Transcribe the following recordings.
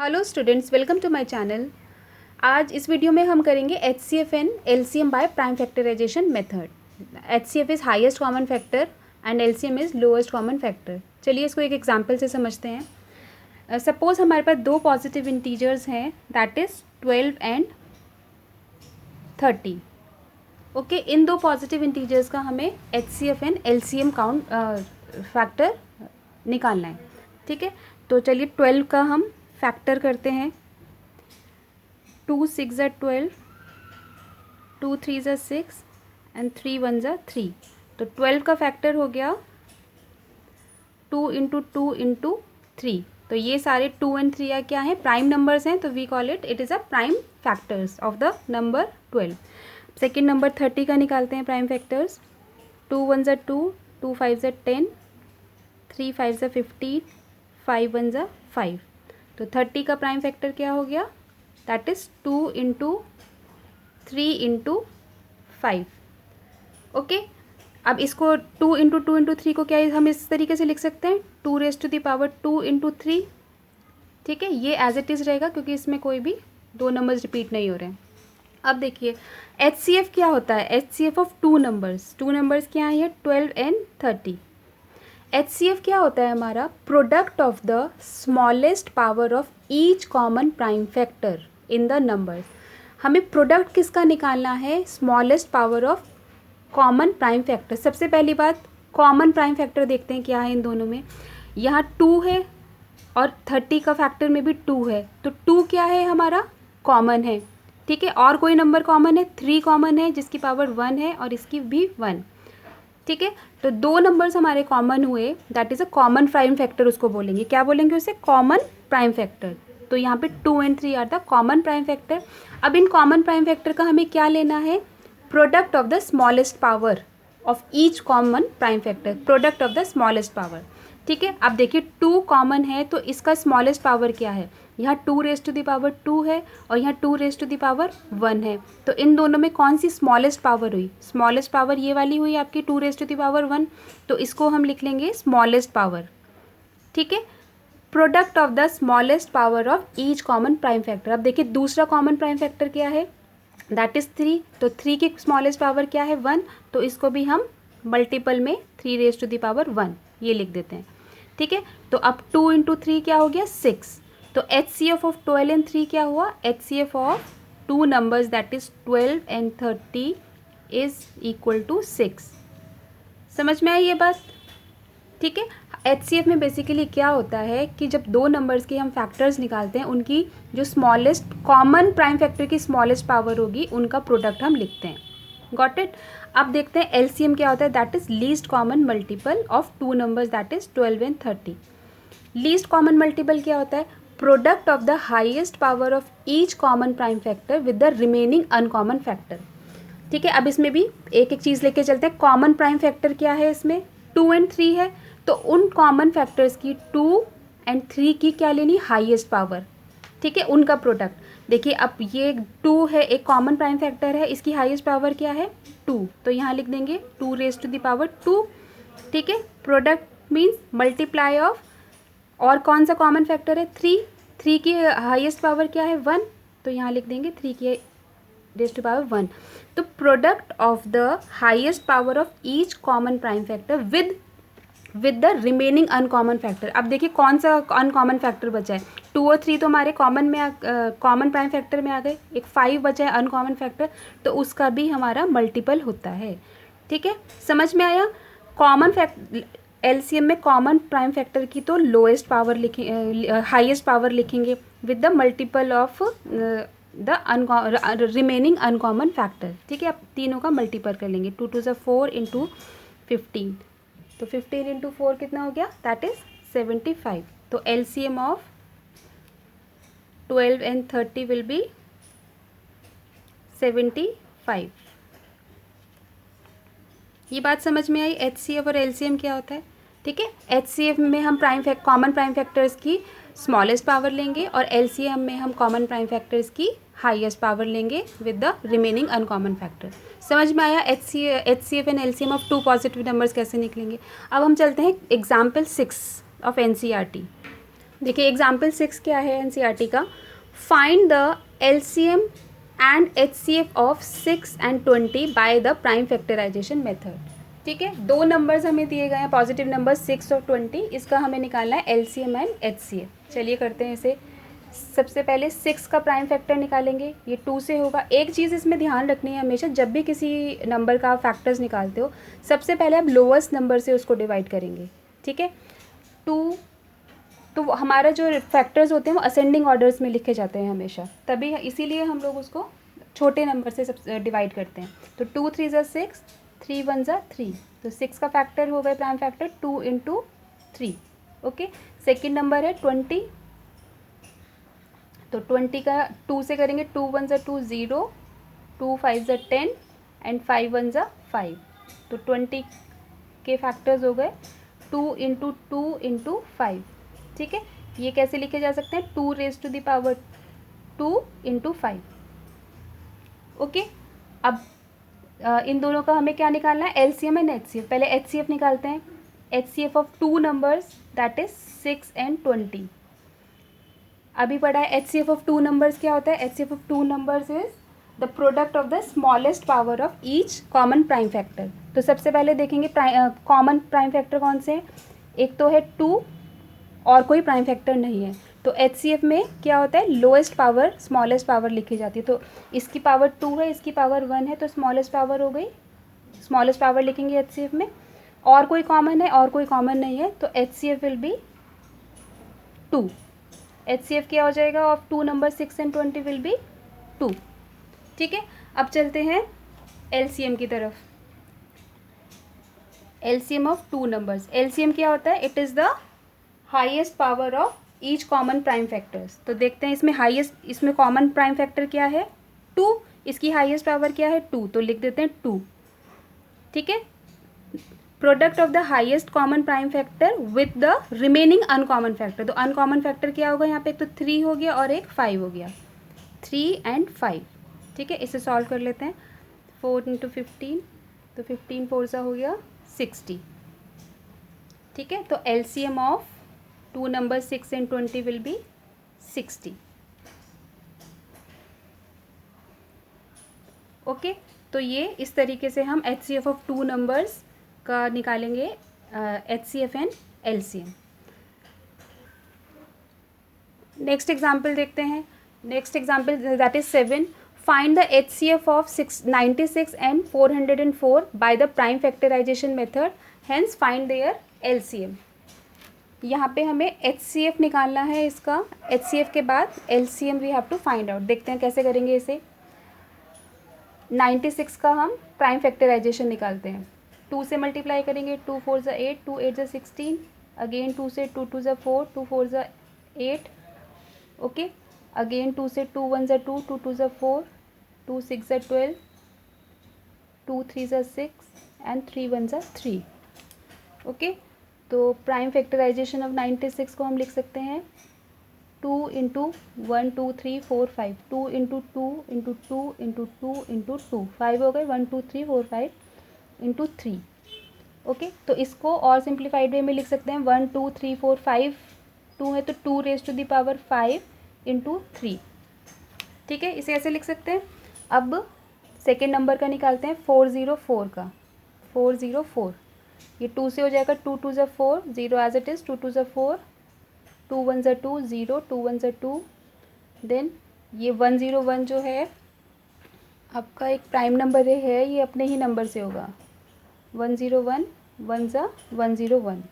Hello students, welcome to my channel. आज इस video में हम करेंगे HCF and LCM by prime factorisation method. HCF is highest common factor and LCM is lowest common factor. चलिए इसको एक example से समझते हैं। सपोज़ हमारे पास दो पॉजिटिव इंटीजर्स हैं, दैट इज़ 12 एंड 30। ओके, इन दो पॉजिटिव इंटीजर्स का हमें HCF and LCM count factor निकालना है। ठीक है, तो चलिए 12 का हम फैक्टर करते हैं। 2 6 ज़ा 12, 2 3 ज़ा 6 एंड 3 1 ज़ा 3। तो 12 का फैक्टर हो गया 2 इंटू 2 इंटू 3। तो ये सारे 2 एंड 3 क्या हैं, प्राइम नंबर्स हैं, तो we call it is a prime factors of the number 12। Second number 30 का निकालते हैं प्राइम फैक्टर्स। 2 1 ज़ा 2, 2 5 ज़ा 10, 3 5 ज़ा 15, 5 1 ज़ा 5। तो 30 का प्राइम फैक्टर क्या हो गया, that is 2 into 3 into 5। Okay, अब इसको 2 इंटू 2 इंटू 3 को क्या हम इस तरीके से लिख सकते हैं, 2 raise to the power 2 into 3। ठीक है, ये एज इट इज़ रहेगा क्योंकि इसमें कोई भी दो नंबर्स रिपीट नहीं हो रहे हैं। अब देखिए HCF क्या होता है, HCF ऑफ टू नंबर्स क्या है, 12 एंड 30। HCF क्या होता है हमारा, product of the smallest power of each common prime factor in the numbers. हमें प्रोडक्ट किसका निकालना है, smallest power of common prime factor. सबसे पहली बात, कॉमन प्राइम फैक्टर देखते हैं क्या है इन दोनों में। यहाँ 2 है और 30 का फैक्टर में भी 2 है, तो 2 क्या है हमारा, कॉमन है। ठीक है, और कोई नंबर कॉमन है, 3 कॉमन है जिसकी पावर 1 है और इसकी भी 1। ठीक है, तो दो नंबर्स हमारे कॉमन हुए, that is a common prime factor, उसको बोलेंगे, क्या बोलेंगे उसे, कॉमन प्राइम फैक्टर। तो यहाँ पे 2 and 3 are the common prime factor. अब इन कॉमन प्राइम फैक्टर का हमें क्या लेना है, product of the smallest power of each common prime factor, product of the smallest power. ठीक है, अब देखिए 2 कॉमन है तो इसका स्मॉलेस्ट पावर क्या है, यहाँ 2 रेज़ टू द पावर 2 है और यहाँ 2 रेज़ टू द पावर 1 है। तो इन दोनों में कौन सी स्मॉलेस्ट पावर हुई, स्मॉलेस्ट पावर ये वाली हुई आपकी 2 रेज़ टू द पावर 1, तो इसको हम लिख लेंगे स्मॉलेस्ट पावर। ठीक है, product of the smallest power of each common prime factor. अब देखिए दूसरा कॉमन प्राइम फैक्टर क्या है, दैट इज़ 3। तो 3 की स्मॉलेस्ट पावर क्या है, 1, तो इसको भी हम मल्टीपल में 3 रेज़ टू द पावर 1 ये लिख देते हैं। ठीक है, तो अब 2 इंटू 3 क्या हो गया, 6। तो HCF ऑफ 12 एंड 3 क्या हुआ, HCF of two numbers that is 12 and 30 is equal to 6। समझ में आई ये बात। ठीक है, HCF में बेसिकली क्या होता है कि जब दो नंबर्स के हम फैक्टर्स निकालते हैं, उनकी जो स्मॉलेस्ट कॉमन प्राइम फैक्टर की स्मॉलेस्ट पावर होगी, उनका प्रोडक्ट हम लिखते हैं। Got it. अब देखते हैं LCM क्या होता है, that is least common multiple of two numbers that is 12 and 30। Least common multiple क्या होता है, product of the highest power of each common prime factor with the remaining uncommon factor. ठीक है, अब इसमें भी एक एक चीज़ लेके चलते हैं। कॉमन प्राइम फैक्टर क्या है, इसमें 2 एंड 3 है, तो उन कॉमन फैक्टर्स की 2 एंड 3 की क्या लेनी, हाईएस्ट पावर। ठीक है, उनका प्रोडक्ट। देखिए अब ये 2 है, एक कॉमन प्राइम फैक्टर है, इसकी हाईएस्ट पावर क्या है, 2, तो यहाँ लिख देंगे 2 रेज़ टू द पावर 2। ठीक है, प्रोडक्ट मीन्स मल्टीप्लाई ऑफ, और कौन सा कॉमन फैक्टर है, 3 की हाईएस्ट पावर क्या है, 1, तो यहाँ लिख देंगे 3 की रेज़ टू पावर 1। तो product of the highest power of each common prime factor with the remaining uncommon factor. अब देखिए कौन सा अनकॉमन फैक्टर बचा है, 2 और 3 तो हमारे कॉमन प्राइम फैक्टर में आ गए, एक 5 बचा है अनकॉमन फैक्टर, तो उसका भी हमारा मल्टीपल होता है। ठीक है, समझ में आया। कॉमन LCM में कॉमन प्राइम फैक्टर की तो लोएस्ट पावर हाईएस्ट पावर लिखेंगे with the multiple of the remaining uncommon factor. ठीक है, अब तीनों का मल्टीपल कर लेंगे, 2 2 = 4 इंटू 15, तो 15 इंटू 4 कितना हो गया, दैट इज़ 75। तो LCM of 12 and 30 will be 75। ये बात समझ में आई, HCF और LCM क्या होता है। ठीक है, HCF में हम कॉमन प्राइम फैक्टर्स की स्मॉलेस्ट पावर लेंगे और LCM में हम कॉमन प्राइम फैक्टर्स की हाईएस्ट पावर लेंगे with the remaining uncommon factor. समझ में आया, HCF and LCM of two positive numbers कैसे निकलेंगे। अब हम चलते हैं एग्जाम्पल 6 ऑफ NCERT। देखिए एग्जाम्पल 6 क्या है एनसीईआरटी का, find the LCM and HCF of 6 and 20 by the prime factorisation method. ठीक है, दो नंबर्स हमें दिए गए हैं, पॉजिटिव नंबर 6 और 20, इसका हमें निकालना है एलसीएम एंड एचसीएफ। चलिए करते हैं इसे। सबसे पहले 6 का प्राइम फैक्टर निकालेंगे, ये 2 से होगा। एक चीज़ इसमें ध्यान रखनी है हमेशा, जब भी किसी नंबर का फैक्टर्स निकालते हो सबसे पहले आप लोवेस्ट नंबर से उसको डिवाइड करेंगे। ठीक है, 2, तो हमारा जो फैक्टर्स होते हैं वो असेंडिंग ऑर्डर्स में लिखे जाते हैं हमेशा, तभी इसीलिए हम लोग उसको छोटे नंबर से सब डिवाइड करते हैं। तो 2 3 ज़ा 6, 3 1 ज़ा 3, तो 6 का फैक्टर हो गए prime factor 2 × 3। Okay, second number है 20, तो 20 का 2 से करेंगे, 2 1 ज़ा 2 0, 2 5 ज़ा 10 एंड 5 1 ज़ा 5, तो 20 के फैक्टर्स हो गए 2 × 2 × 5। ठीक है, ये कैसे लिखे जा सकते हैं, 2 raised to the power 2 × 5। Okay, अब इन दोनों का हमें क्या निकालना है, एलसीएम एंड एचसीएफ। पहले एचसीएफ निकालते हैं, HCF of 2 numbers that is 6 and 20। अभी पढ़ा है एचसीएफ ऑफ 2 नंबर्स क्या होता है, HCF of 2 numbers is the product of the smallest power of each common prime factor. तो सबसे पहले देखेंगे कॉमन प्राइम फैक्टर कौन से हैं, एक तो है 2 और कोई प्राइम फैक्टर नहीं है। तो एचसीएफ में क्या होता है, लोएस्ट पावर स्मॉलेस्ट पावर लिखी जाती है। तो इसकी पावर 2 है, इसकी पावर 1 है, तो स्मॉलेस्ट पावर हो गई, स्मॉलेस्ट पावर लिखेंगे एचसीएफ में। और कोई कॉमन है, और कोई कॉमन नहीं है, तो एचसीएफ विल बी 2। एचसीएफ क्या हो जाएगा of 2 number 6 and 20 will be 2। ठीक है, अब चलते हैं एलसीएम की तरफ। एलसीएम ऑफ 2 नंबर्स, एलसीएम क्या होता है, it is the highest power of each common prime factors. तो देखते हैं इसमें हाईएस्ट, इसमें कॉमन प्राइम फैक्टर क्या है 2, इसकी हाईएस्ट पावर क्या है 2, तो लिख देते हैं 2। ठीक है, product of the highest common prime factor with the remaining uncommon factor. तो अनकॉमन फैक्टर क्या होगा यहाँ पे, एक तो 3 हो गया और एक 5 हो गया, 3 and 5। ठीक है, इसे सॉल्व कर लेते हैं, 4 × 15, तो 15 4 सा हो गया 60। ठीक है, तो LCM of 2 number 6 and 20 will be 60। Okay, तो ये इस तरीके से हम एचसीएफ ऑफ 2 नंबर्स का निकालेंगे HCF and LCM. Next example देखते हैं। Next example that is 7, find the HCF of 96 and 404 by the prime factorisation method, hence find their LCM. यहाँ पे हमें एचसीएफ निकालना है इसका, एचसीएफ के बाद LCM we have to find out. देखते हैं कैसे करेंगे इसे। 96 का हम प्राइम फैक्टराइजेशन निकालते हैं, 2 से मल्टीप्लाई करेंगे, 2 4 ज़ा 8, 2 8 ज़ा 16, अगेन 2 से 2 2 ज़ा 4, 2 4 ज़ा 8। ओके, अगेन 2 से 2 1 ज़ा 2, 2 2 ज़ा 4, 2 6 ज़ा 12, 2 3 ज़ा 6 एंड 3 1 ज़ा 3। ओके, तो प्राइम फैक्टराइजेशन ऑफ 96 को हम लिख सकते हैं 2 × 1 2 3 4 5, 2 × 2 × 2 × 2 × 2, 5 हो गए, 1 2 3 4 5 × 3। ओके, तो इसको और सिंप्लीफाइड वे में लिख सकते हैं 1 2 3 4 5, 2 है तो 2 raised to the power 5 × 3। ठीक है, इसे ऐसे लिख सकते हैं। अब सेकेंड नंबर का निकालते हैं 404 का, 404, ये 2 से हो जाएगा, 2 2 ज़ा 4, 0 एज इट इज़, 2 2 ज़ा 4, 2 1 ज़ा 2 0, 2 1 ज़ा 2, देन ये 101 जो है आपका एक प्राइम नंबर है, ये अपने ही नंबर से होगा, 101 1 ज़ा 101।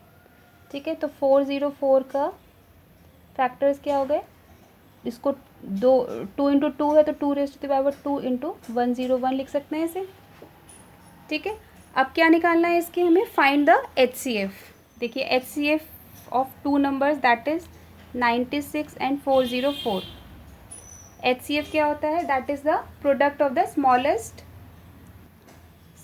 ठीक है, तो 404 का फैक्टर्स क्या हो गए, इसको 2 × 2 है तो 2 raised to the power 2 × 101 लिख सकते हैं इसे। ठीक है, अब क्या निकालना है इसके हमें, फाइंड द एचसीएफ। देखिए HCF of 2 numbers that is 96 and 404। HCF क्या होता है, that is the product of the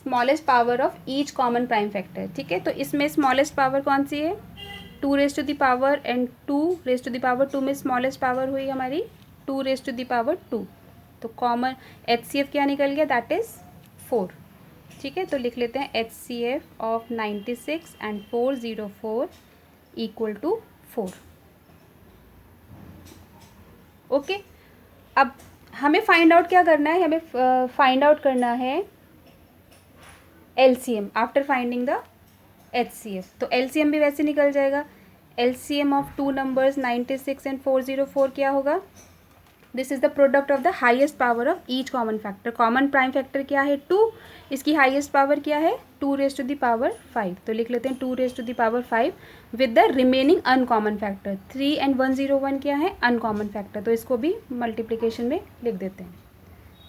smallest power of each common prime factor. ठीक है, तो इसमें स्मॉलेस्ट पावर कौन सी है, 2 raised to the power and 2 raised to the power 2 में स्मॉलेस्ट पावर हुई हमारी 2 raised to the power 2, तो कॉमन एचसीएफ क्या निकल गया, दैट इज 4। ठीक है, तो लिख लेते हैं HCF of 96 and 404 equal to 4। Okay, अब हमें फाइंड आउट क्या करना है, हमें फाइंड आउट करना है LCM after finding the HCF। तो LCM भी वैसे निकल जाएगा। LCM of two numbers 96 and 404 क्या होगा, this is the product of the highest power of each common factor. Common prime factor क्या है 2, इसकी हाईएस्ट पावर क्या है 2 रेज टू द पावर 5। तो लिख लेते हैं 2 raise to the power 5 with the remaining uncommon factor. 3 and 101 क्या है अनकॉमन फैक्टर, तो इसको भी मल्टीप्लिकेशन में लिख देते हैं।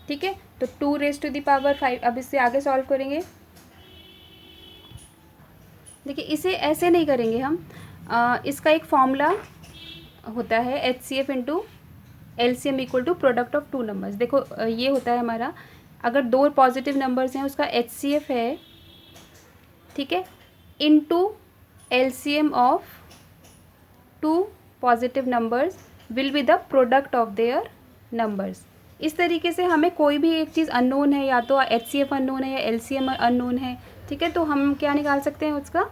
ठीक है, तो 2 रेज टू द पावर 5। अब इससे आगे सॉल्व करेंगे। देखिए इसे ऐसे नहीं करेंगे हम, इसका एक फॉर्मूला होता है HCF into LCM equal to product of two numbers. देखो ये होता है हमारा, अगर दो पॉजिटिव नंबर्स हैं उसका HCF है, ठीक है, into LCM of two positive numbers will be the product of their numbers. इस तरीके से हमें कोई भी एक चीज़ अननोन है, या तो HCF अननोन है या LCM अननोन है, ठीक है, तो हम क्या निकाल सकते हैं उसका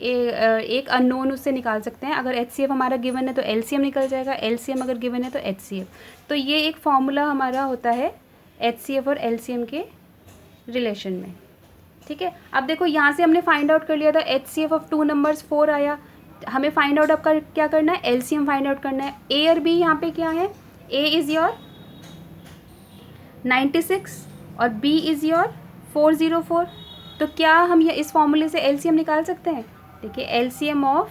एक अननोन उससे निकाल सकते हैं। अगर HCF हमारा गिवन है तो LCM निकल जाएगा, LCM अगर गिवन है तो HCF। तो ये एक फॉर्मूला हमारा होता है HCF और LCM के रिलेशन में। ठीक है, अब देखो यहाँ से हमने फाइंड आउट कर लिया था HCF ऑफ टू नंबर्स 4 आया। हमें फाइंड आउट अब क्या करना है, LCM फाइंड आउट करना है। A और B यहाँ पे क्या है, A इज़ योर 96 और B इज़ योर 404। तो क्या हम ये इस फॉर्मूले से LCM निकाल सकते हैं। देखिए LCM of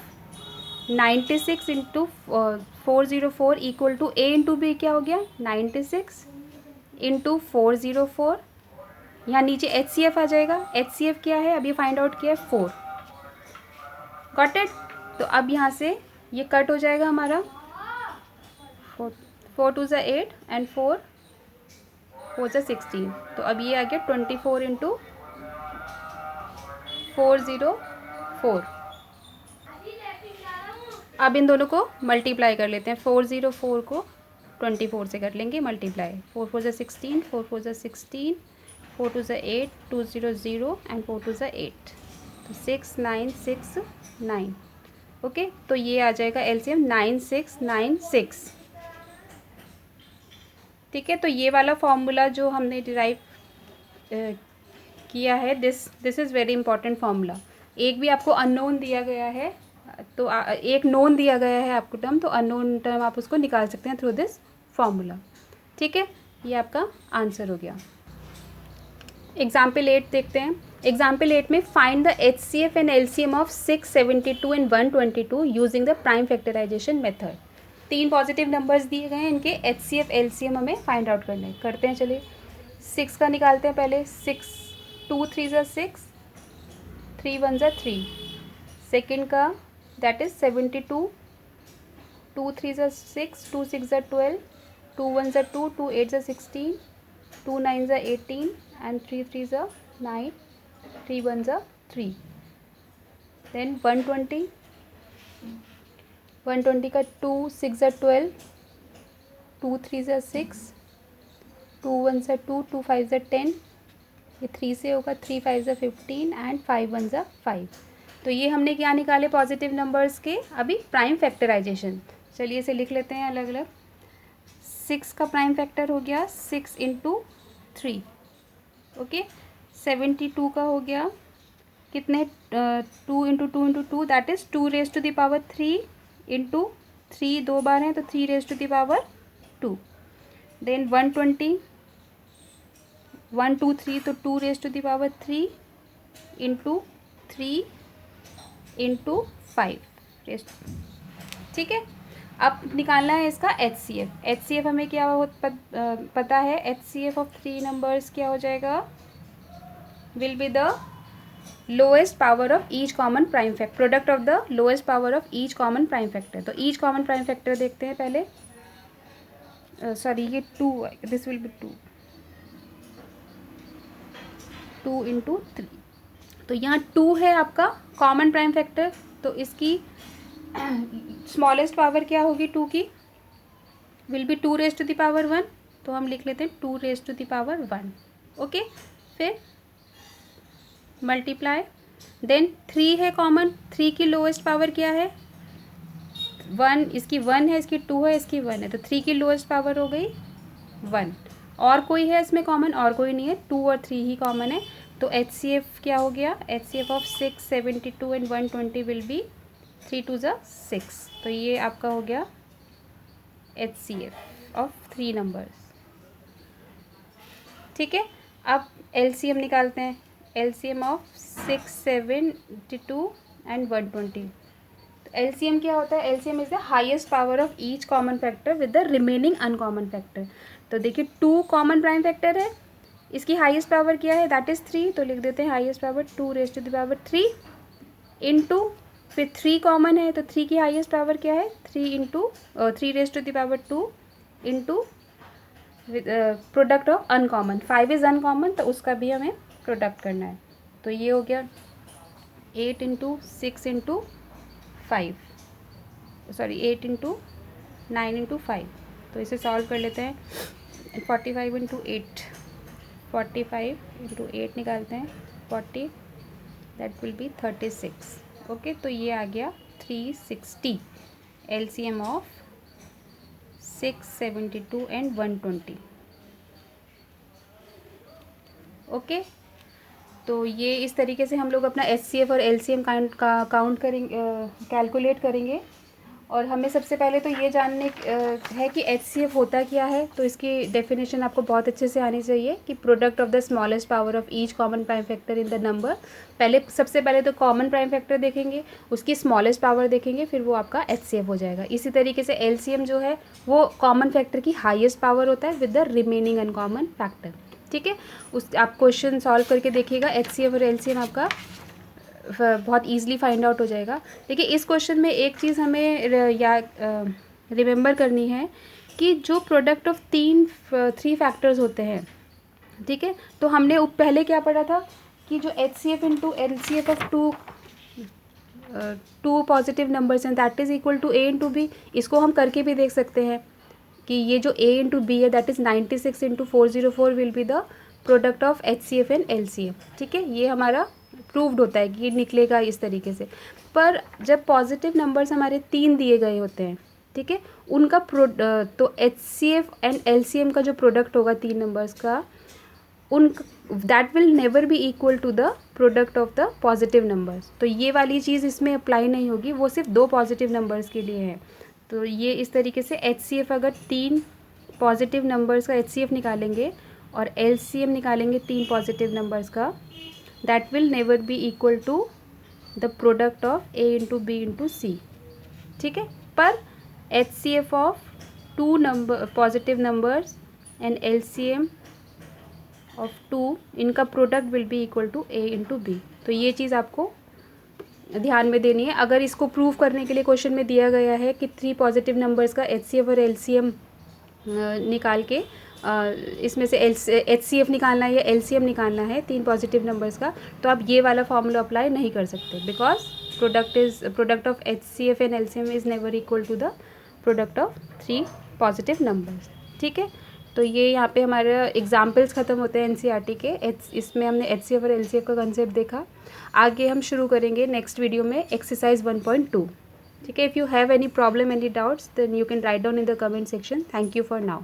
96 into 404 equal to A into B क्या हो गया 96 इंटू 404। यहाँ नीचे HCF आ जाएगा। HCF क्या है, अभी फाइंड आउट किया है 4। Got it. तो अब यहाँ से ये कट हो जाएगा हमारा, 4 2 ज़ा 8 एंड 4 4 ज़ा 16। तो अब ये आ गया 24 इंटू 404। अब इन दोनों को मल्टीप्लाई कर लेते हैं। 404 को 24 से कर लेंगे मल्टीप्लाई। 4 4 ज़ा 16, 4 4 ज़ा 16, 4 2 ज़ा 8, 2 0 0 एंड 4 2 ज़ा 8। तो 6 9 6 9। ओके, तो ये आ जाएगा LCM 9696। ठीक है, तो ये वाला फॉर्मूला जो हमने डिराइव किया है, this is very important formula. एक भी आपको अननोन दिया गया है तो एक नोन दिया गया है आपको टर्म, तो अननोन टर्म आप उसको निकाल सकते हैं थ्रू दिस फार्मूला। ठीक है, ये आपका आंसर हो गया। एग्जाम्पल 8 देखते हैं। एग्जाम्पल 8 में find the HCF and LCM of 672 and 122 using the prime factorisation method. 3 positive numbers दिए गए हैं, इनके HCF LCM हमें फाइंड आउट करते हैं। चलिए 6 का निकालते हैं पहले। 6 2 3 ज़ा 6, 3 1 ज़ा 3। सेकेंड का दैट इज़ 72, 2 3 ज़ा 6, 2 6 ज़ा 12, 2 1 ज़ा 2, 2 8 ज़ा 16, 2 9 ज़ा 18 एंड 3 3 ज़ा 9, 3 1 ज़ा 3। देन 120, 120 का 2 6 ज़ा 12, 2 3 ज़ा 6, 2 1 ज़ा 2, 2 5 ज़ा 10, ये 3 से होगा, 3 5 ज़ा 15 एंड 5 1 ज़ा 5। तो ये हमने क्या निकाले पॉजिटिव नंबर्स के अभी प्राइम फैक्टराइजेशन। चलिए इसे लिख लेते हैं अलग अलग। 6 का प्राइम फैक्टर हो गया 6 इंटू 3। ओके, 72 का हो गया कितने 2 into 2 into 2 that is 2 raise to the power 3 into 3 दो बार हैं तो 3 raise to the power 2। Then 120 1 2 3 तो 2 raise to the power 3 into 3 into 5 raise. ठीक है, अब निकालना है इसका HCF हमें क्या पता है। HCF ऑफ 3 नंबर्स क्या हो जाएगा, will be the lowest power of each common prime factor, product of the lowest power of each common prime factor. तो ईच कॉमन प्राइम फैक्टर देखते हैं पहले। सॉरी ये 2, दिस विल बी 2 इंटू 3। तो यहाँ 2 है आपका कॉमन प्राइम फैक्टर, तो इसकी स्मॉलेस्ट पावर क्या होगी 2 की, will be 2 raise to the power 1। तो हम लिख लेते हैं 2 raise to the power 1। Okay, फिर मल्टीप्लाई। देन 3 है कॉमन, 3 की लोएस्ट पावर क्या है 1, इसकी 1 है, इसकी 2 है, इसकी 1 है, तो 3 की लोएस्ट पावर हो गई 1। और कोई है इसमें कॉमन? और कोई नहीं है, 2 और 3 ही कॉमन है। तो HCF क्या हो गया? HCF of 6, 72 and 120 will be 3 2 ज़ा 6। तो ये आपका हो गया HCF ऑफ 3 नंबर्स। ठीक है, अब LCM निकालते हैं। LCM of 6, 72 and 120। तो LCM क्या होता है? LCM is the highest power of each common factor with the remaining uncommon factor. तो देखिए 2 कॉमन प्राइम फैक्टर है, इसकी हाईएस्ट पावर क्या है? That is 3। तो लिख देते हैं highest power 2 raise to the power 3 into, फिर 3 कॉमन है तो 3 की हाईएस्ट पावर क्या है? 3 into 3 raise to the power 2 into product of uncommon. 5 is uncommon, तो उसका भी हमें प्रोडक्ट करना है। तो ये हो गया 8 into 6 into 5, sorry 8 into 9 into 5। तो इसे सॉल्व कर लेते हैं। 45 इंटू 8, 45 इंटू 8 निकालते हैं, 40, दैट विल बी 36। ओके, तो ये आ गया 360 LCM ऑफ 6, 72 एंड 120। ओके, तो ये इस तरीके से हम लोग अपना HCF और LCM काउंट करेंगे, कैलकुलेट करेंगे। और हमें सबसे पहले तो ये जानने है कि HCF होता क्या है। तो इसकी डेफिनेशन आपको बहुत अच्छे से आनी चाहिए कि product of the smallest power of each common prime factor in the number. सबसे पहले तो कॉमन प्राइम फैक्टर देखेंगे, उसकी स्मॉलेस्ट पावर देखेंगे, फिर वो आपका HCF हो जाएगा। इसी तरीके से LCM जो है वो कॉमन फैक्टर की हाईएस्ट पावर होता है with the remaining uncommon factor. ठीक है, उस आप क्वेश्चन सॉल्व करके देखिएगा, HCF और LCM आपका बहुत ईजिली फाइंड आउट हो जाएगा। देखिए इस क्वेश्चन में एक चीज़ हमें रिमेंबर करनी है कि जो प्रोडक्ट ऑफ 3 फैक्टर्स होते हैं, ठीक है, तो हमने पहले क्या पढ़ा था कि जो HCF into LCF of 2 positive numbers हैं that is equal to A into B। इसको हम करके भी देख सकते हैं कि ये जो A इंटू B है that is 96 into 404 will be the product of HCF and LCM। ठीक है, ये हमारा प्रूव्ड होता है कि ये निकलेगा इस तरीके से। पर जब पॉजिटिव नंबर्स हमारे 3 दिए गए होते हैं, ठीक है, उनका तो HCF एंड LCM का जो प्रोडक्ट होगा 3 नंबर्स का, that will never be equal to the product of the positive numbers. तो ये वाली चीज़ इसमें अप्लाई नहीं होगी, वो सिर्फ 2 पॉजिटिव नंबर्स के लिए है। तो ये इस तरीके से HCF अगर 3 पॉजिटिव नंबर्स का HCF निकालेंगे और LCM निकालेंगे 3 पॉजिटिव नंबर्स का, that will never be equal to the product of A into B into C। ठीक है, पर HCF of 2 positive numbers and LCM of 2 इनका product will be equal to A into B। तो ये चीज़ आपको ध्यान में देनी है। अगर इसको प्रूव करने के लिए क्वेश्चन में दिया गया है कि 3 पॉजिटिव नंबर्स का HCF और LCM निकाल के इसमें से HCF निकालना है या LCM निकालना है 3 पॉजिटिव नंबर्स का, तो आप ये वाला फॉर्मूला अप्लाई नहीं कर सकते, because product of HCF and LCM is never equal to the product of 3 positive numbers. ठीक है, तो ये यहाँ पे हमारे एग्जाम्पल्स ख़त्म होते हैं NCERT के। इसमें हमने HCF और LCF का कंसेप्ट देखा। आगे हम शुरू करेंगे नेक्स्ट वीडियो में एक्सरसाइज 1.2। ठीक है, if you have any problem, any doubts, then you can write down in the comment section. Thank you for now.